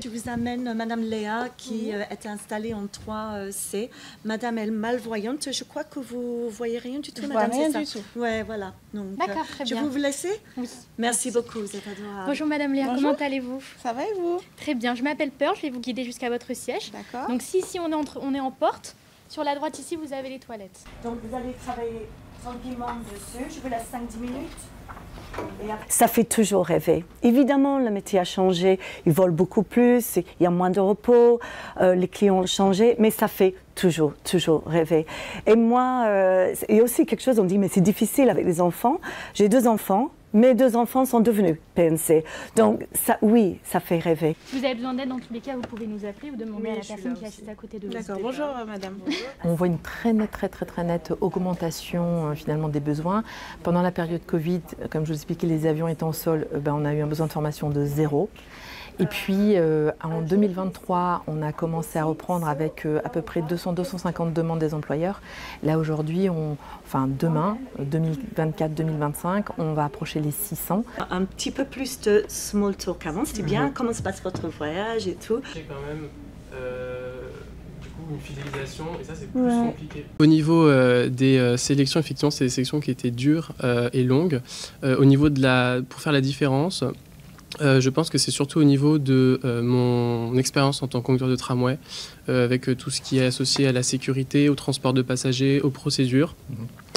Je vous amène Madame Léa qui est installée en 3C. Madame est malvoyante. Je crois que vous voyez rien du tout, Madame. Rien du tout. Ouais, voilà. D'accord, très bien. Je vais vous laisser. Oui. Merci beaucoup, vous êtes adorable. Bonjour Madame Léa, Bonjour. comment allez-vous? Ça va et vous? Très bien, je m'appelle Pearl, je vais vous guider jusqu'à votre siège. D'accord. Donc si ici on est en porte, sur la droite ici vous avez les toilettes. Donc vous allez travailler tranquillement dessus. Je vous laisse 5-10 minutes. Ça fait toujours rêver. Évidemment, le métier a changé. Ils volent beaucoup plus, il y a moins de repos, les clients ont changé, mais ça fait toujours rêver. Et moi, il y a aussi quelque chose, on dit, mais c'est difficile avec les enfants. J'ai 2 enfants. Mes 2 enfants sont devenus PNC. Donc, ça, oui, ça fait rêver. Si vous avez besoin d'aide, dans tous les cas, vous pouvez nous appeler ou demander à la personne qui assiste à côté de vous. D'accord, bonjour madame. On voit une très nette augmentation finalement des besoins. Pendant la période Covid, comme je vous expliquais, les avions étant au sol, on a eu un besoin de formation de 0. Et puis en 2023, on a commencé à reprendre avec à peu près 200-250 demandes des employeurs. Là aujourd'hui, demain, 2024-2025, on va approcher les 600. Un petit peu plus de small talk avant, c'était bien. Comment se passe votre voyage et tout? J'ai quand même une fidélisation et ça c'est plus compliqué. Au niveau des sélections, effectivement c'est des sélections qui étaient dures et longues. Au niveau pour faire la différence, je pense que c'est surtout au niveau de mon expérience en tant que conducteur de tramway, avec tout ce qui est associé à la sécurité, au transport de passagers, aux procédures.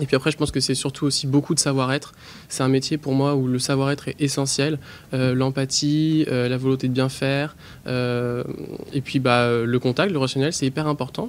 Et puis après, je pense que c'est surtout aussi beaucoup de savoir-être. C'est un métier pour moi où le savoir-être est essentiel. L'empathie, la volonté de bien faire, et puis le contact, le relationnel, c'est hyper important.